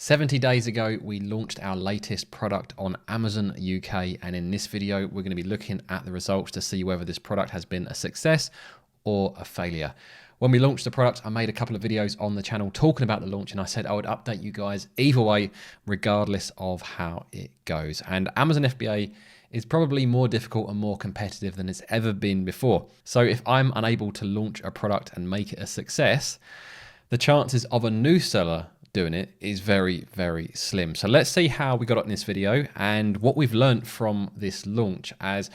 70 days ago, we launched our latest product on Amazon UK, and in this video, we're going to be looking at the results to see whether this product has been a success or a failure. When we launched the product, I made a couple of videos on the channel talking about the launch, and I said I would update you guys either way, regardless of how it goes. And Amazon FBA is probably more difficult and more competitive than it's ever been before. So if I'm unable to launch a product and make it a success, the chances of a new seller doing it is very, very slim. So let's see how we got it in this video and what we've learned from this launch, as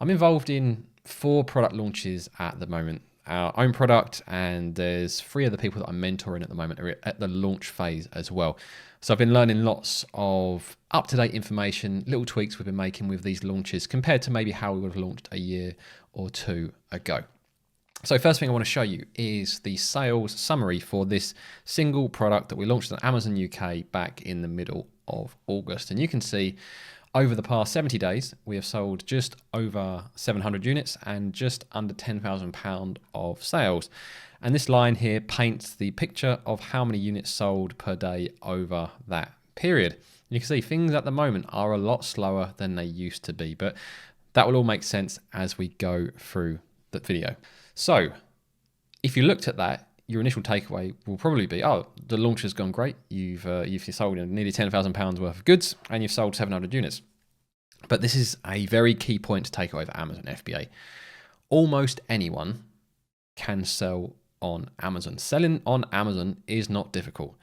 I'm involved in 4 product launches at the moment. Our own product, and there's 3 other people that I'm mentoring at the moment are at the launch phase as well. So I've been learning lots of up-to-date information, little tweaks we've been making with these launches compared to maybe how we would have launched a year or 2 ago. So first thing I want to show you is the sales summary for this single product that we launched on Amazon UK back in the middle of August. And you can see over the past 70 days, we have sold just over 700 units and just under £10,000 of sales. And this line here paints the picture of how many units sold per day over that period. You can see things at the moment are a lot slower than they used to be, but that will all make sense as we go through the video. So if you looked at that, your initial takeaway will probably be, oh, the launch has gone great. You've sold nearly £10,000 worth of goods and you've sold 700 units. But this is a very key point to take away for Amazon FBA. Almost anyone can sell on Amazon. Selling on Amazon is not difficult.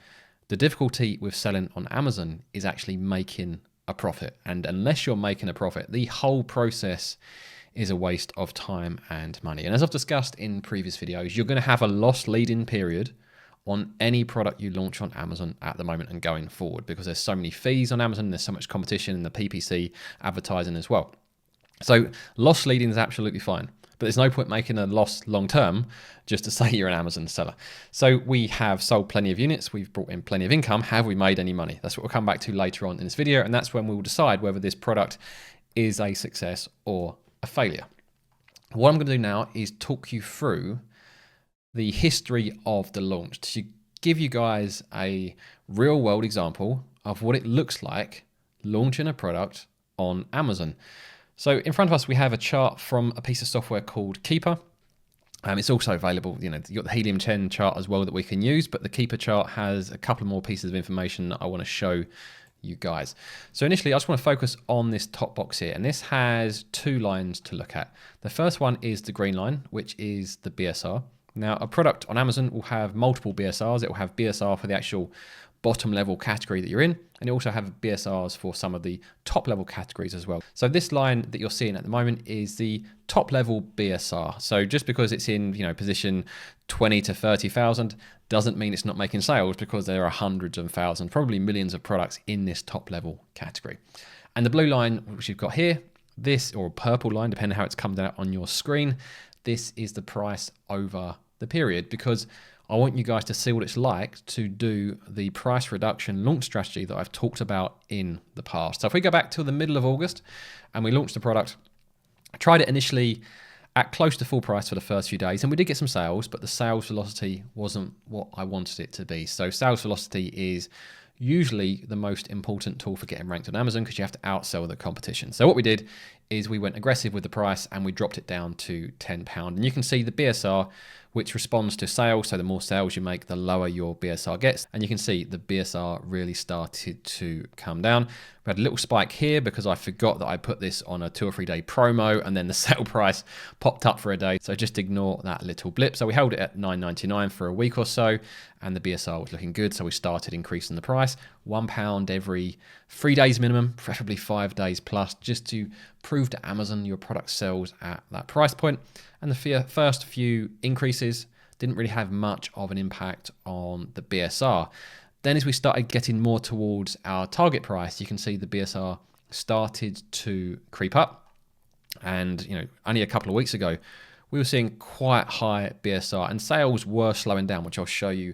The difficulty with selling on Amazon is actually making a profit. And unless you're making a profit, the whole process is a waste of time and money. And as I've discussed in previous videos, you're going to have a loss lead-in period on any product you launch on Amazon at the moment and going forward, because there's so many fees on Amazon, there's so much competition in the PPC advertising as well. So loss lead-in is absolutely fine, but there's no point making a loss long-term just to say you're an Amazon seller. So we have sold plenty of units, we've brought in plenty of income. Have we made any money? That's what we'll come back to later on in this video, and that's when we will decide whether this product is a success or a failure. What I'm going to do now is talk you through the history of the launch to give you guys a real world example of what it looks like launching a product on Amazon. So in front of us, we have a chart from a piece of software called Keeper. It's also available, you've got the Helium 10 chart as well that we can use, but the Keeper chart has a couple more pieces of information that I want to show you guys. So initially, I just want to focus on this top box here, and this has 2 lines to look at. The first one is the green line, which is the BSR. Now, a product on Amazon will have multiple BSRs. It will have BSR for the actual bottom level category that you're in, and you also have BSRs for some of the top level categories as well. So this line that you're seeing at the moment is the top level BSR. So just because it's in position 20 to 30,000 doesn't mean it's not making sales, because there are hundreds of thousands, probably millions of products in this top level category. And the blue line, which you've got here, this, or purple line, depending on how it's come down on your screen, this is the price over the period, because I want you guys to see what it's like to do the price reduction launch strategy that I've talked about in the past. So if we go back to the middle of August and we launched the product, I tried it initially at close to full price for the first few days, and we did get some sales, but the sales velocity wasn't what I wanted it to be. So sales velocity is usually the most important tool for getting ranked on Amazon, because you have to outsell the competition. So what we did is we went aggressive with the price and we dropped it down to £10. And you can see the BSR, which responds to sales. So the more sales you make, the lower your BSR gets. And you can see the BSR really started to come down. We had a little spike here because I forgot that I put this on a 2 or 3 day promo, and then the sale price popped up for a day. So just ignore that little blip. So we held it at £9.99 for a week or so, and the BSR was looking good. So we started increasing the price, £1 every 3 days minimum, preferably 5 days plus, just to prove to Amazon your product sells at that price point. And the first few increases didn't really have much of an impact on the BSR. Then as we started getting more towards our target price, you can see the BSR started to creep up. And only a couple of weeks ago, we were seeing quite high BSR, and sales were slowing down, which I'll show you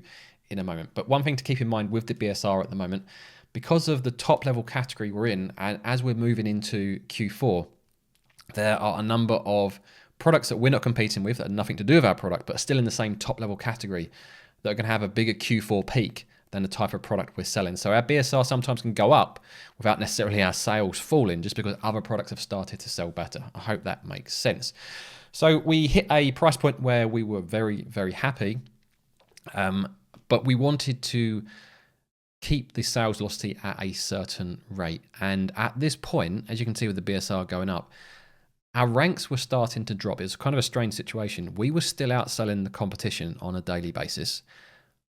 in a moment. But one thing to keep in mind with the BSR at the moment, because of the top level category we're in, and as we're moving into Q4, there are a number of products that we're not competing with that have nothing to do with our product, but are still in the same top level category, that are going to have a bigger Q4 peak than the type of product we're selling. So our BSR sometimes can go up without necessarily our sales falling, just because other products have started to sell better. I hope that makes sense. So we hit a price point where we were very, very happy, but we wanted to keep the sales velocity at a certain rate. And at this point, as you can see with the BSR going up, our ranks were starting to drop. It was kind of a strange situation. We were still outselling the competition on a daily basis,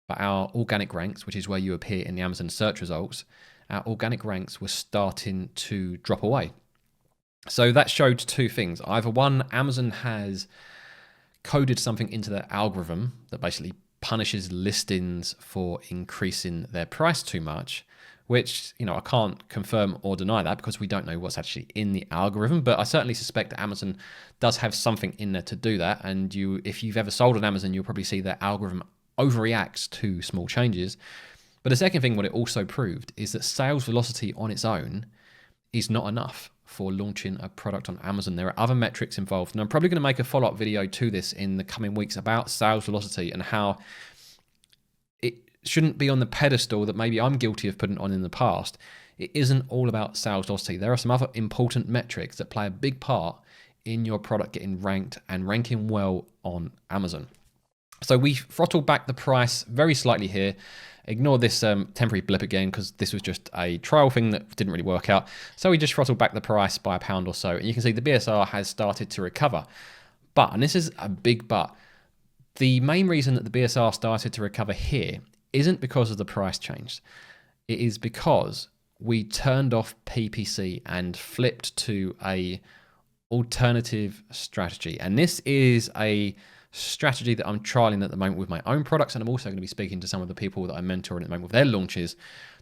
but our organic ranks, which is where you appear in the Amazon search results, our organic ranks were starting to drop away. So that showed two things. Either one, Amazon has coded something into their algorithm that basically punishes listings for increasing their price too much, which, I can't confirm or deny that because we don't know what's actually in the algorithm, but I certainly suspect that Amazon does have something in there to do that. And if you've ever sold on Amazon, you'll probably see their algorithm overreacts to small changes. But the second thing, what it also proved is that sales velocity on its own is not enough for launching a product on Amazon. There are other metrics involved, and I'm probably going to make a follow-up video to this in the coming weeks about sales velocity and how it shouldn't be on the pedestal that maybe I'm guilty of putting on in the past. It isn't all about sales velocity. There are some other important metrics that play a big part in your product getting ranked and ranking well on Amazon. So we throttled back the price very slightly here. Ignore this temporary blip again because this was just a trial thing that didn't really work out. So we just throttled back the price by £1 or so. And you can see the BSR has started to recover. But, and this is a big but, the main reason that the BSR started to recover here isn't because of the price change. It is because we turned off PPC and flipped to a alternative strategy. And this is a strategy that I'm trialing at the moment with my own products, and I'm also going to be speaking to some of the people that I mentor at the moment with their launches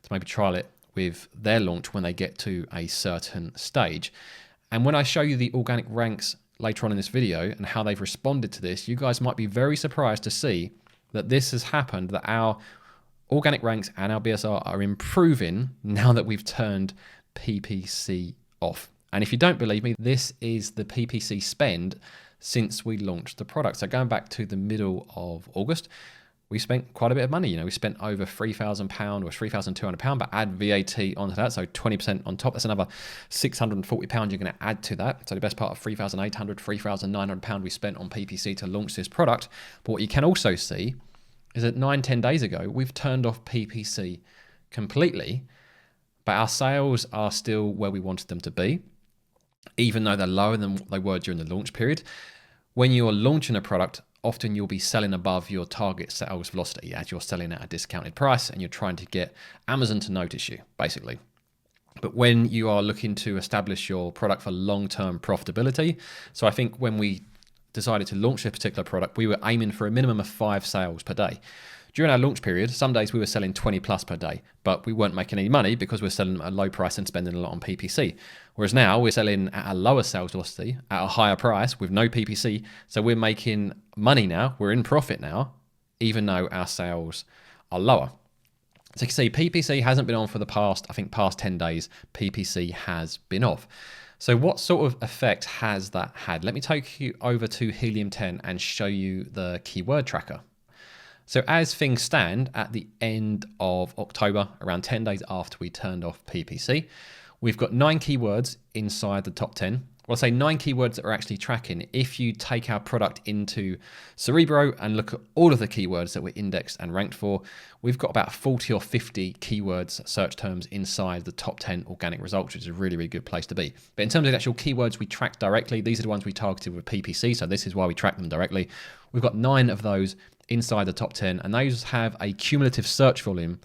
to maybe trial it with their launch when they get to a certain stage. And when I show you the organic ranks later on in this video and how they've responded to this, you guys might be very surprised to see that this has happened, that our organic ranks and our BSR are improving now that we've turned PPC off. And if you don't believe me, this is the PPC spend since we launched the product. So going back to the middle of August, we spent quite a bit of money. We spent over £3,000 or £3,200, but add VAT onto that, so 20% on top. That's another £640 you're going to add to that. So the best part of £3,800, £3,900 we spent on PPC to launch this product. But what you can also see is that 9-10 days ago, we've turned off PPC completely, but our sales are still where we wanted them to be, even though they're lower than what they were during the launch period. When you're launching a product, often you'll be selling above your target sales velocity as you're selling at a discounted price and you're trying to get Amazon to notice you, basically. But when you are looking to establish your product for long-term profitability, so I think when we decided to launch a particular product, we were aiming for a minimum of 5 sales per day. During our launch period, some days we were selling 20 plus per day, but we weren't making any money because we're selling at a low price and spending a lot on PPC. Whereas now we're selling at a lower sales velocity, at a higher price with no PPC. So we're making money now, we're in profit now, even though our sales are lower. So you can see PPC hasn't been on for the past 10 days, PPC has been off. So what sort of effect has that had? Let me take you over to Helium 10 and show you the keyword tracker. So as things stand at the end of October, around 10 days after we turned off PPC, we've got 9 keywords inside the top 10. Well, I'll say 9 keywords that are actually tracking. If you take our product into Cerebro and look at all of the keywords that we're indexed and ranked for, we've got about 40 or 50 keywords, search terms inside the top 10 organic results, which is a really, really good place to be. But in terms of the actual keywords we track directly, these are the ones we targeted with PPC, so this is why we track them directly. We've got 9 of those inside the top 10, and those have a cumulative search volume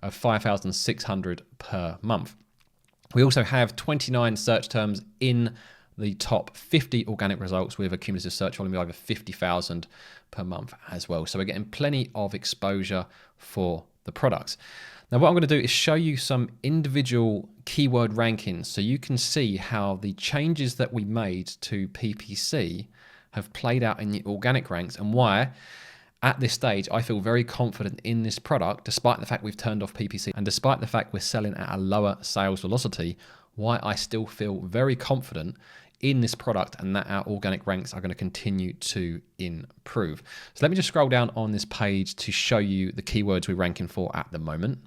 of 5,600 per month. We also have 29 search terms in the top 50 organic results with a cumulative search volume of over 50,000 per month as well. So we're getting plenty of exposure for the products. Now what I'm going to do is show you some individual keyword rankings so you can see how the changes that we made to PPC have played out in the organic ranks and why at this stage I feel very confident in this product despite the fact we've turned off PPC and despite the fact we're selling at a lower sales velocity, why I still feel very confident in this product and that our organic ranks are going to continue to improve. So let me just scroll down on this page to show you the keywords we're ranking for at the moment.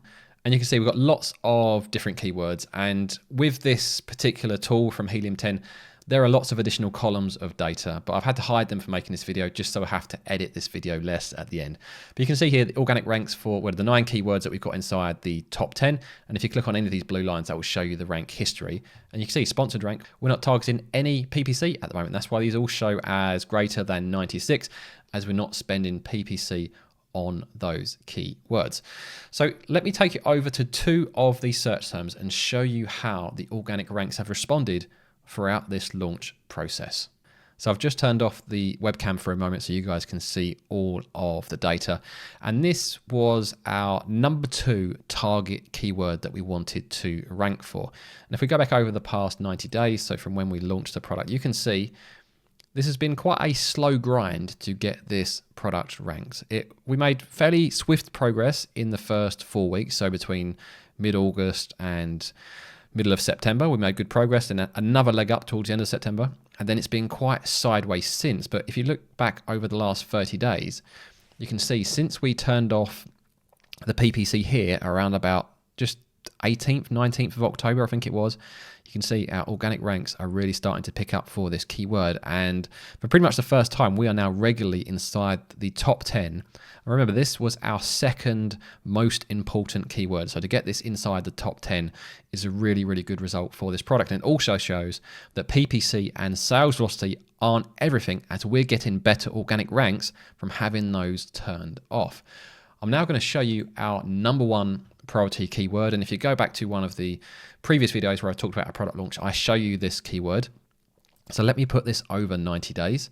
And you can see we've got lots of different keywords. And with this particular tool from Helium 10, there are lots of additional columns of data, but I've had to hide them for making this video just so I have to edit this video less at the end. But you can see here the organic ranks for the 9 keywords that we've got inside the top 10. And if you click on any of these blue lines, that will show you the rank history. And you can see sponsored rank, we're not targeting any PPC at the moment. That's why these all show as greater than 96, as we're not spending PPC on those keywords. So let me take you over to 2 of these search terms and show you how the organic ranks have responded throughout this launch process. So I've just turned off the webcam for a moment so you guys can see all of the data. And this was our number 2 target keyword that we wanted to rank for. And if we go back over the past 90 days, so from when we launched the product, you can see this has been quite a slow grind to get this product ranked. We made fairly swift progress in the first 4 weeks, so between mid-August and middle of September, we made good progress, and another leg up towards the end of September, and then it's been quite sideways since. But if you look back over the last 30 days, you can see since we turned off the PPC here around about just 18th, 19th of October, I think it was, you can see our organic ranks are really starting to pick up for this keyword. And for pretty much the first time, we are now regularly inside the top 10. And remember, this was our second most important keyword. So to get this inside the top 10 is a really, really good result for this product. And it also shows that PPC and sales velocity aren't everything, as we're getting better organic ranks from having those turned off. I'm now going to show you our number 1 priority keyword. And if you go back to one of the previous videos where I talked about a product launch, I show you this keyword. So let me put this over 90 days.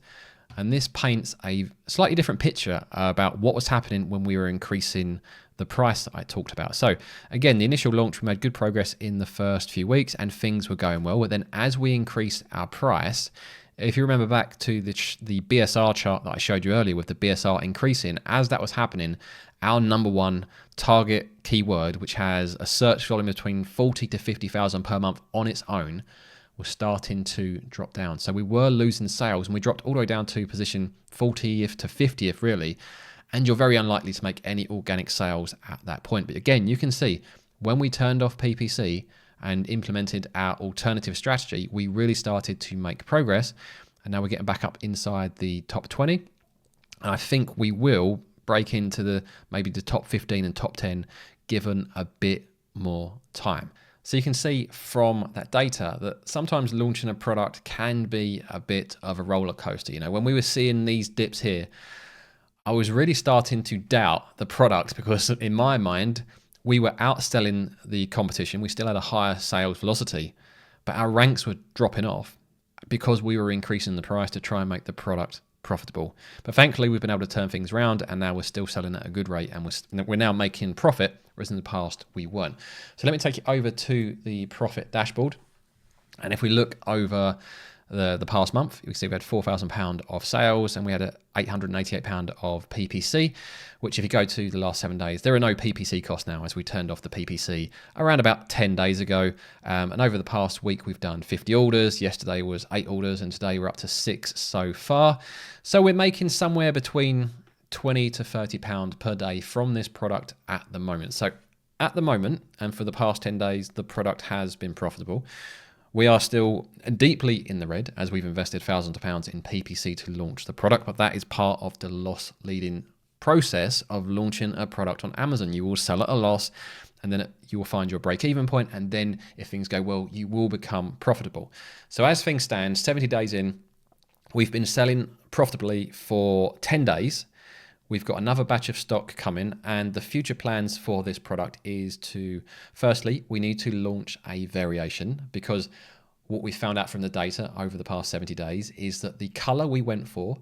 And this paints a slightly different picture about what was happening when we were increasing the price that I talked about. So again, the initial launch, we made good progress in the first few weeks and things were going well. But then as we increased our price, if you remember back to the BSR chart that I showed you earlier with the BSR increasing, as that was happening, our number 1 target keyword, which has a search volume between 40 to 50,000 per month on its own, was starting to drop down. So we were losing sales and we dropped all the way down to position 40th to 50th really. And you're very unlikely to make any organic sales at that point. But again, you can see when we turned off PPC and implemented our alternative strategy, we really started to make progress. And now we're getting back up inside the top 20. And I think we will break into maybe the top 15 and top 10 given a bit more time. So you can see from that data that sometimes launching a product can be a bit of a roller coaster. You know, when we were seeing these dips here, I was really starting to doubt the product because in my mind, we were outselling the competition. We still had a higher sales velocity, but our ranks were dropping off because we were increasing the price to try and make the product profitable. But thankfully, we've been able to turn things around and now we're still selling at a good rate and we're now making profit, whereas in the past we weren't. So let me take you over to the profit dashboard. And if we look over the past month, you can see we had £4,000 of sales and we had £888 of PPC, which if you go to the last 7 days, there are no PPC costs now as we turned off the PPC around about 10 days ago. And over the past week, we've done 50 orders. Yesterday was 8 orders and today we're up to 6 so far. So we're making somewhere between £20 to £30 per day from this product at the moment. So at the moment, and for the past 10 days, the product has been profitable. We are still deeply in the red as we've invested thousands of pounds in PPC to launch the product, but that is part of the loss leading process of launching a product on Amazon. You will sell at a loss and then you will find your break-even point, and then if things go well, you will become profitable. So as things stand, 70 days in, we've been selling profitably for 10 days. We've got another batch of stock coming, and the future plans for this product is to, firstly, we need to launch a variation, because what we found out from the data over the past 70 days is that the color we went for,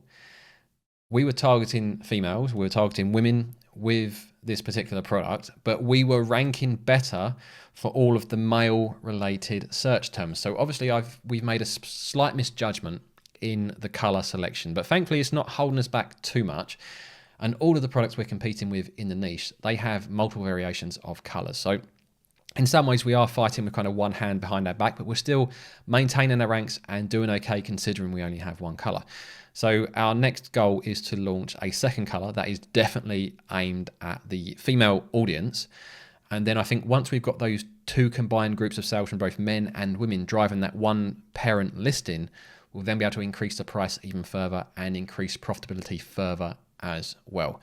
we were targeting females, we were targeting women with this particular product, but we were ranking better for all of the male related search terms. So obviously we've made a slight misjudgment in the color selection, but thankfully it's not holding us back too much. And all of the products we're competing with in the niche, they have multiple variations of colors. So In some ways, we are fighting with kind of one hand behind our back, but we're still maintaining our ranks and doing okay considering we only have one color. So our next goal is to launch a second color that is definitely aimed at the female audience. And then I think once we've got those two combined groups of sales from both men and women driving that one parent listing, we'll then be able to increase the price even further and increase profitability further as well.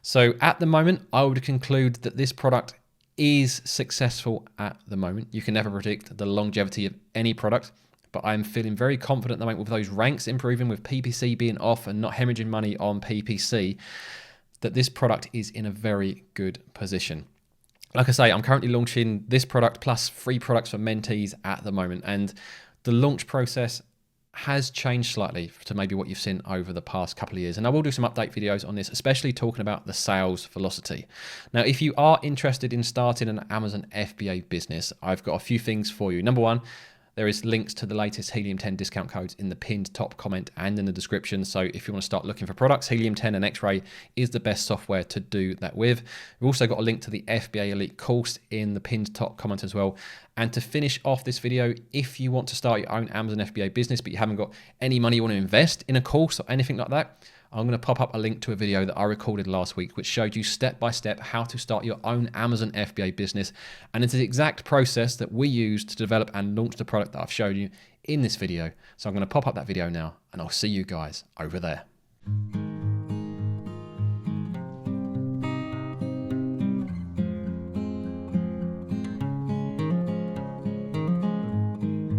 So at the moment, I would conclude that this product is successful at the moment. You can never predict the longevity of any product, but I'm feeling very confident at the moment with those ranks improving, with PPC being off and not hemorrhaging money on PPC, that this product is in a very good position. Like I say, I'm currently launching this product plus 3 products for mentees at the moment, and the launch process has changed slightly to maybe what you've seen over the past couple of years. And I will do some update videos on this, especially talking about the sales velocity. Now, if you are interested in starting an Amazon FBA business, I've got a few things for you. Number one, there is links to the latest Helium 10 discount codes in the pinned top comment and in the description. So if you want to start looking for products, Helium 10 and X-Ray is the best software to do that with. We've also got a link to the FBA Elite course in the pinned top comment as well. And to finish off this video, if you want to start your own Amazon FBA business, but you haven't got any money you want to invest in a course or anything like that, I'm going to pop up a link to a video that I recorded last week, which showed you step by step how to start your own Amazon FBA business. And it's the exact process that we used to develop and launch the product that I've showed you in this video. So I'm going to pop up that video now, and I'll see you guys over there.